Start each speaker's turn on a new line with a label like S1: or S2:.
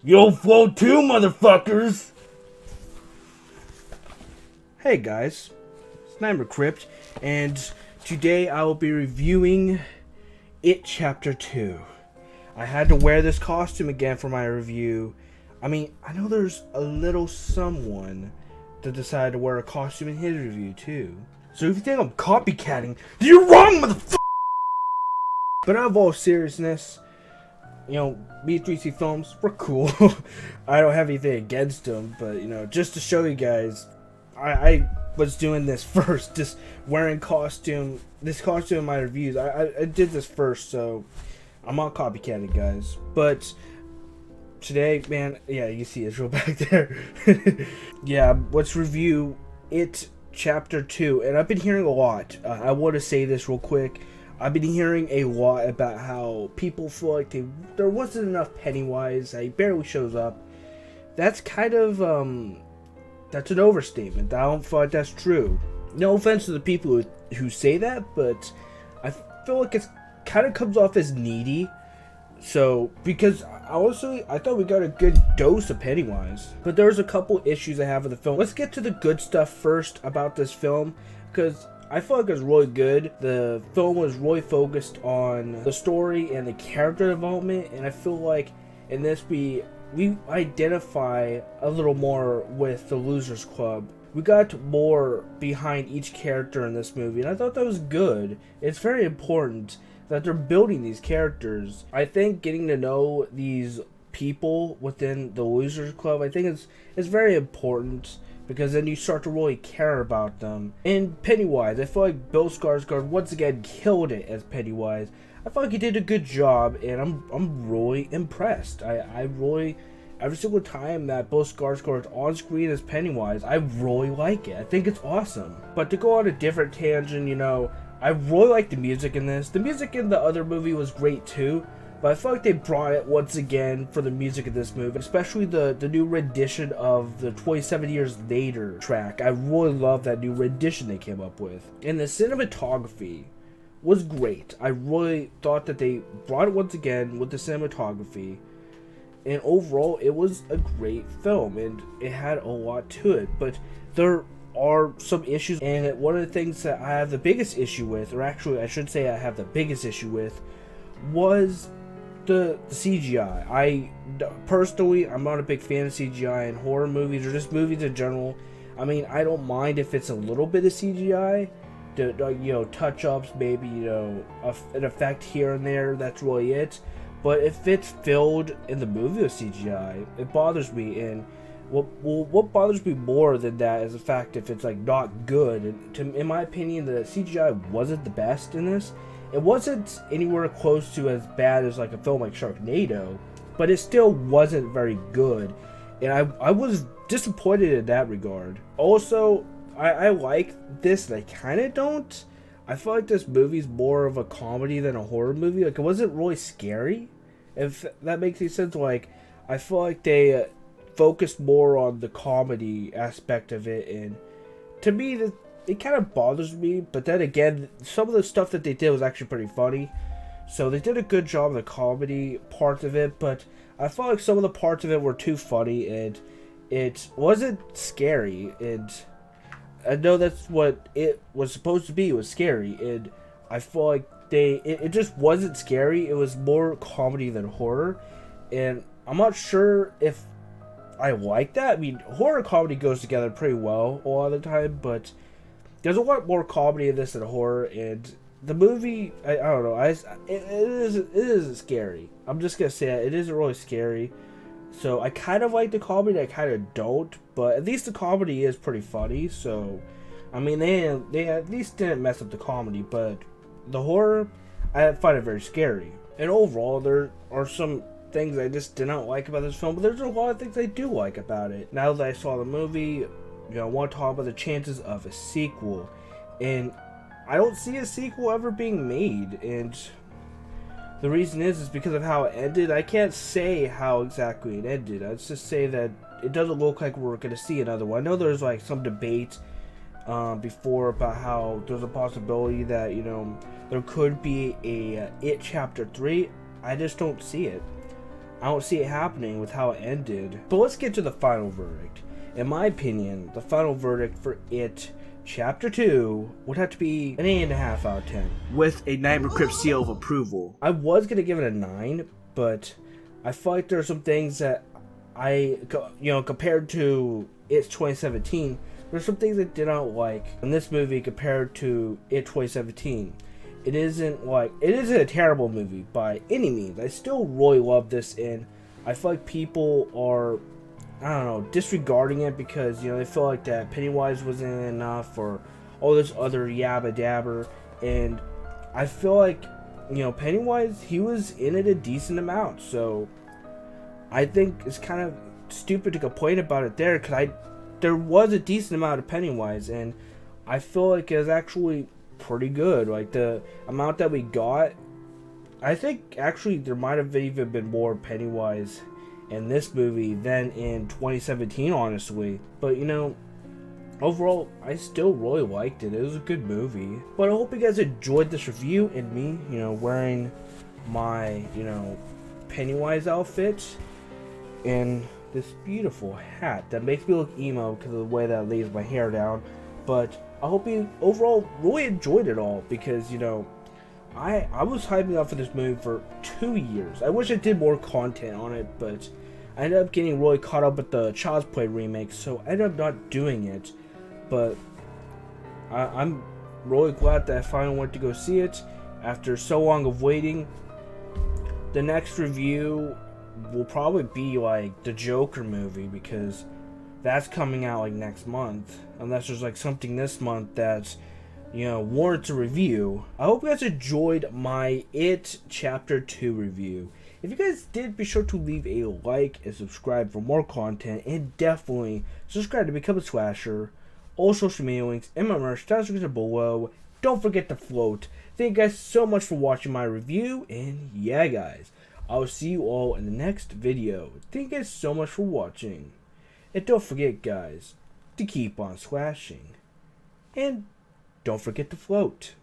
S1: You'll flow too, motherfuckers! Hey guys, it's Nightmare Crypt, and today I will be reviewing It Chapter 2. I had to wear this costume again for my review. I mean, I know there's a little someone that decided to wear a costume in his review too. So if you think I'm copycatting, then you're wrong, motherfucker! But out of all seriousness, you know, B3C Films, we're cool. I don't have anything against them, but, you know, just to show you guys, I was doing this first, just wearing this costume in my reviews. I did this first, so I'm not copycatting, guys. But today, man, yeah, you see Israel back there. Yeah, let's review It Chapter 2, and I've been hearing a lot. I want to say this real quick. I've been hearing a lot about how people feel like there wasn't enough Pennywise. He barely shows up. That's kind of, that's an overstatement. I don't feel like that's true. No offense to the people who say that, but I feel like it kind of comes off as needy. So, because honestly, I thought we got a good dose of Pennywise. But there's a couple issues I have with the film. Let's get to the good stuff first about this film, because I feel like it was really good. The film was really focused on the story and the character development, and I feel like in this we identify a little more with the Losers Club. We got more behind each character in this movie, and I thought that was good. It's very important that they're building these characters. I think getting to know these people within the Losers Club, I think is very important, because then you start to really care about them. In Pennywise, I feel like Bill Skarsgård once again killed it as Pennywise. I feel like he did a good job, and I'm really impressed. I really, every single time that Bill Skarsgård is on screen as Pennywise, I really like it. I think it's awesome. But to go on a different tangent, you know, I really like the music in this. The music in the other movie was great too, but I feel like they brought it once again for the music of this movie, especially the new rendition of the 27 Years Later track. I really love that new rendition they came up with. And the cinematography was great. I really thought that they brought it once again with the cinematography. And overall, it was a great film, and it had a lot to it. But there are some issues, and one of the things that I have the biggest issue with, or actually I should say I have the biggest issue with, was the CGI. Personally, I'm not a big fan of CGI in horror movies or just movies in general. I mean, I don't mind if it's a little bit of CGI, you know, touch-ups, maybe, you know, an effect here and there, that's really it. But if it's filled in the movie with CGI, it bothers me. And what bothers me more than that is the fact if it's like not good. And in my opinion, the CGI wasn't the best in this. It wasn't anywhere close to as bad as like a film like Sharknado, but it still wasn't very good, and I was disappointed in that regard. Also, I like this, and I kind of don't. I feel like this movie's more of a comedy than a horror movie. Like, it wasn't really scary, if that makes any sense. Like, I feel like they focused more on the comedy aspect of it, and to me, it kind of bothers me. But then again, some of the stuff that they did was actually pretty funny, so they did a good job of the comedy part of it. But I felt like some of the parts of it were too funny, and it wasn't scary. And I know that's what it was supposed to be. It was scary, and I feel like it just wasn't scary. It was more comedy than horror, and I'm not sure if I like that. I mean, horror and comedy goes together pretty well a lot of the time, but there's a lot more comedy in this than horror, and the movie, I don't know, it is scary. I'm just gonna say it isn't really scary. So I kind of like the comedy, I kind of don't, but at least the comedy is pretty funny. So, I mean, they at least didn't mess up the comedy, but the horror, I find it very scary. And overall, there are some things I just did not like about this film, but there's a lot of things I do like about it. Now that I saw the movie, you know, I want to talk about the chances of a sequel, and I don't see a sequel ever being made, and the reason is because of how it ended. I can't say how exactly it ended. Let's just say that it doesn't look like we're going to see another one. I know there's like some debate before about how there's a possibility that, you know, there could be a It Chapter 3. I just don't see it. I don't see it happening with how it ended. But let's get to the final verdict. In my opinion, the final verdict for It Chapter 2 would have to be an 8.5 out of 10 with a Nightmare Crypt seal of approval. I was going to give it a 9, but I feel like there are some things that compared to It 2017, there's some things I did not like in this movie compared to It 2017. It isn't a terrible movie by any means. I still really love this, and I feel like people are, disregarding it because, they feel like that Pennywise wasn't enough or all this other yabba dabber. And I feel like, Pennywise, he was in it a decent amount. So I think it's kind of stupid to complain about it there because there was a decent amount of Pennywise, and I feel like it was actually pretty good. Like the amount that we got, I think actually there might have even been more Pennywise in this movie than in 2017, honestly. But overall, I still really liked it. It was a good movie. But I hope you guys enjoyed this review and me, wearing my, Pennywise outfit and this beautiful hat that makes me look emo because of the way that it lays my hair down. But I hope you overall really enjoyed it all because, I was hyping up for this movie for 2 years. I wish I did more content on it, but I ended up getting really caught up with the Child's Play remake, so I ended up not doing it. But I'm really glad that I finally went to go see it after so long of waiting. The next review will probably be like the Joker movie because that's coming out like next month, unless there's like something this month that's warrants a review. I hope you guys enjoyed my It Chapter 2 review. If you guys did, be sure to leave a like and subscribe for more content, and definitely subscribe to become a slasher. All social media links and my merch down below. Don't forget to float. Thank you guys so much for watching my review, and yeah guys, I'll see you all in the next video. Thank you guys so much for watching. And don't forget, guys, to keep on slashing. And don't forget to float.